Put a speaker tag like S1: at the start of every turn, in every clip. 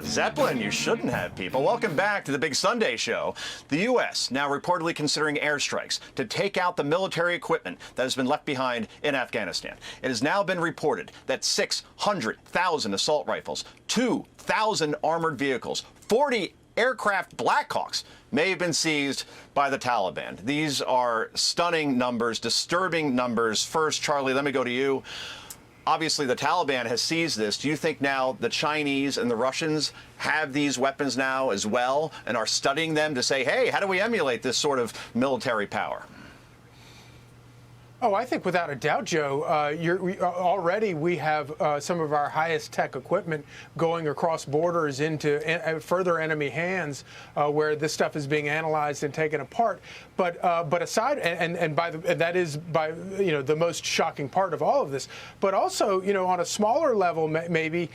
S1: Zeppelin, you shouldn't have, people. Welcome back to the Big Sunday Show. The U.S. now reportedly considering airstrikes to take out the military equipment that has been left behind in Afghanistan. It has now been reported that 600,000 assault rifles, 2,000 armored vehicles, 40 aircraft Blackhawks may have been seized by the Taliban. These are stunning numbers, disturbing numbers. First, Charlie, let me go to you. Obviously, the Taliban has seized this. Do you think now the Chinese and the Russians have these weapons now as well and are studying them to say, hey, how do we emulate this sort of military power?
S2: Oh, I think without a doubt, Joe, already we have some of our highest tech equipment going across borders into further enemy hands where this stuff is being analyzed and taken apart. But aside, and that is by the most shocking part of all of this. But also, on a smaller level, maybe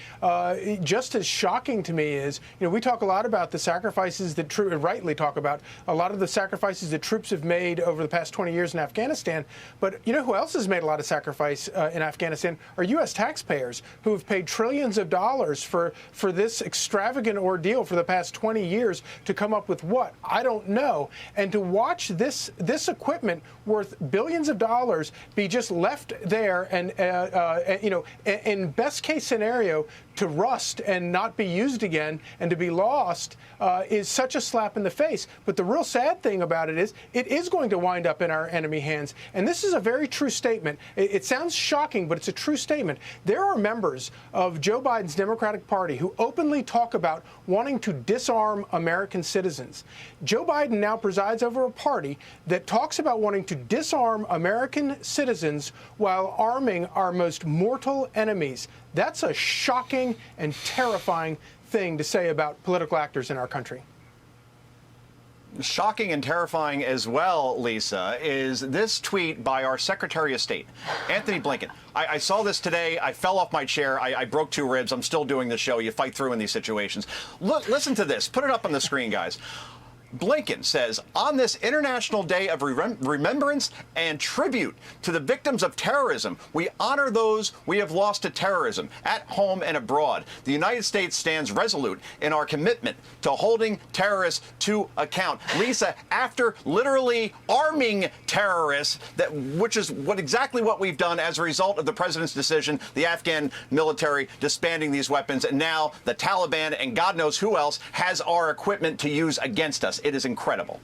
S2: just as shocking to me is, we talk a lot about the sacrifices that rightly talk about a lot of the sacrifices that troops have made over the past 20 years in Afghanistan. But who else has made a lot of sacrifice in Afghanistan are U.S. taxpayers who have paid trillions of dollars for this extravagant ordeal for the past 20 years to come up with what? I don't know. And to watch this equipment worth billions of dollars be just left there and, in best case scenario, to rust and not be used again and to be lost is such a slap in the face. But the real sad thing about it is going to wind up in our enemy hands. And this is a very true statement. It sounds shocking, but it's a true statement. There are members of Joe Biden's Democratic Party who openly talk about wanting to disarm American citizens. Joe Biden now presides over a party that talks about wanting to disarm American citizens while arming our most mortal enemies. That's a shocking and terrifying thing to say about political actors in our country.
S1: Shocking and terrifying as well, Lisa, is this tweet by our Secretary of State, Anthony Blinken. I saw this today. I fell off my chair. I broke 2 ribs. I'm still doing the show. You fight through in these situations. Look, listen to this. Put it up on the screen, guys. Blinken says, on this International Day of Remembrance and Tribute to the victims of terrorism, we honor those we have lost to terrorism at home and abroad. The United States stands resolute in our commitment to holding terrorists to account. Lisa, after literally arming terrorists, which is exactly what we've done as a result of the president's decision, the Afghan military disbanding these weapons, and now the Taliban and God knows who else has our equipment to use against us. It is incredible.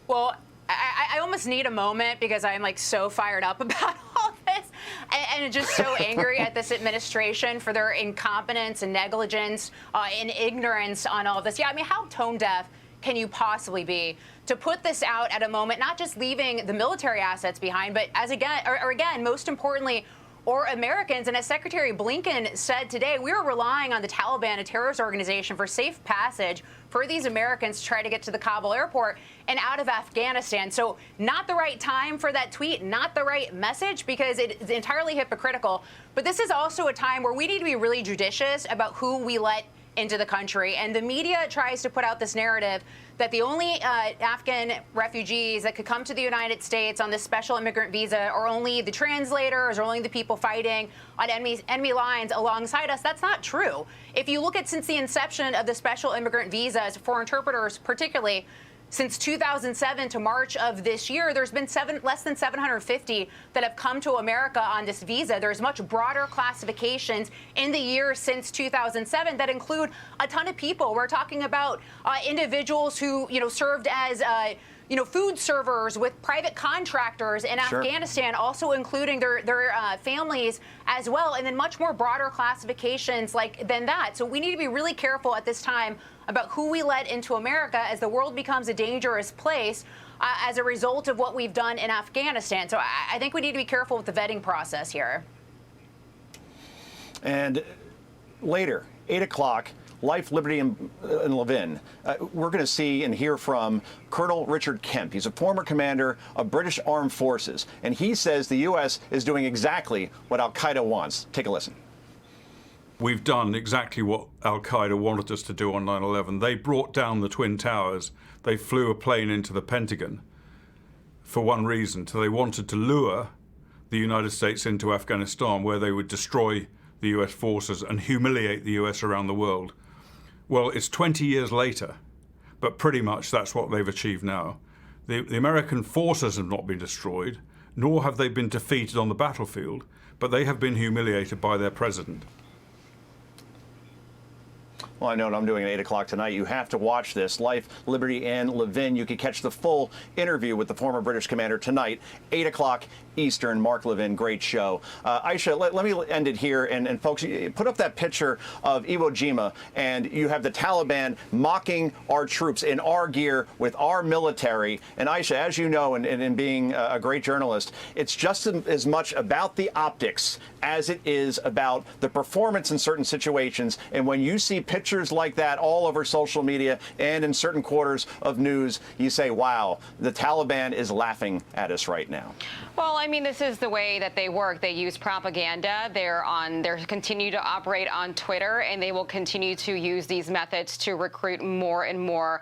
S3: Well, I almost need a moment because I'm so fired up about all this and just so angry at this administration for their incompetence and negligence and ignorance on all of this. Yeah, I mean, how tone deaf can you possibly be to put this out at a moment, not just leaving the military assets behind, but again, most importantly, or Americans. And as Secretary Blinken said today, we are relying on the Taliban, a terrorist organization, for safe passage for these Americans to try to get to the Kabul airport and out of Afghanistan. So not the right time for that tweet, not the right message, because it is entirely hypocritical. But this is also a time where we need to be really judicious about who we let into the country. And the media tries to put out this narrative that the only Afghan refugees that could come to the United States on this special immigrant visa are only the translators or only the people fighting on enemy lines alongside us. That's not true. If you look at since the inception of the special immigrant visas for interpreters, particularly since 2007 to March of this year, there's been less than 750 that have come to America on this visa. There's much broader classifications in the years since 2007 that include a ton of people. We're talking about individuals who, served as food servers with private contractors in Afghanistan, also including their families as well, and then much more broader classifications than that. So we need to be really careful at this time about who we let into America as the world becomes a dangerous place as a result of what we've done in Afghanistan. So I think we need to be careful with the vetting process here.
S1: And later, 8 o'clock, Life, Liberty, and Levin, we're going to see and hear from Colonel Richard Kemp. He's a former commander of British Armed Forces, and he says the U.S. is doing exactly what al-Qaeda wants. Take a listen.
S4: We've done exactly what al-Qaeda wanted us to do on 9/11. They brought down the Twin Towers. They flew a plane into the Pentagon for one reason. So they wanted to lure the United States into Afghanistan, where they would destroy the U.S. forces and humiliate the U.S. around the world. Well, it's 20 years later, but pretty much that's what they've achieved now. The American forces have not been destroyed, nor have they been defeated on the battlefield, but they have been humiliated by their president.
S1: Well, I know what I'm doing at 8 o'clock tonight. You have to watch this. Life, Liberty, and Levin. You can catch the full interview with the former British commander tonight, 8 o'clock Eastern. Mark Levin, great show. Aisha, let me end it here. And folks, put up that picture of Iwo Jima, and you have the Taliban mocking our troops in our gear with our military. And Aisha, as you know, and being a great journalist, it's just as much about the optics as it is about the performance in certain situations. And when you see pictures like that all over social media and in certain quarters of news, you say, wow, the Taliban is laughing at us right now.
S5: Well, I mean, this is the way that they work. They use propaganda. They continue to operate on Twitter, and they will continue to use these methods to recruit more and more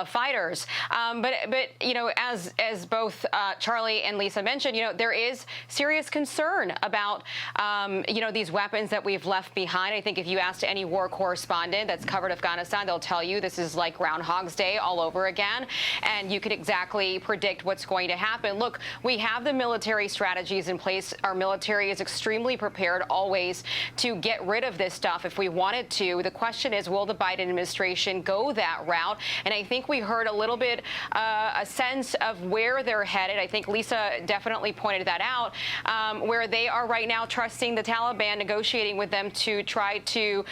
S5: fighters. But you know, as both Charlie and Lisa mentioned, you know, there is serious concern about you know, these weapons that we've left behind. I think if you asked any war correspondent that's covered Afghanistan, they'll tell you this is like Groundhog's Day all over again, and you could exactly predict what's going to happen. Look, we have the military strategies in place. Our military is extremely prepared always to get rid of this stuff if we wanted to. The question is, will the Biden administration go that route? And I think we heard a little bit a sense of where they're headed. I think Lisa definitely pointed that out, where they are right now trusting the Taliban, negotiating with them to try to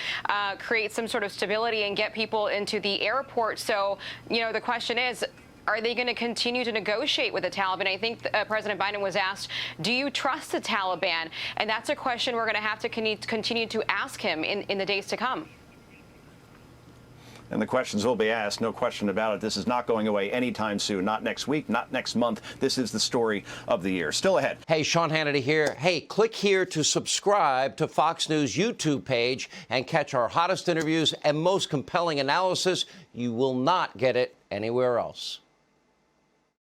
S5: create some sort of stability and get people into the airport. So, you know, the question is, are they going to continue to negotiate with the Taliban? I think President Biden was asked, do you trust the Taliban? And that's a question we're going to have to continue to ask him in the days to come.
S1: And the questions will be asked, no question about it. This is not going away anytime soon, not next week, not next month. This is the story of the year. Still ahead.
S6: Hey, Sean Hannity here. Hey, click here to subscribe to Fox News YouTube page and catch our hottest interviews and most compelling analysis. You will not get it anywhere else.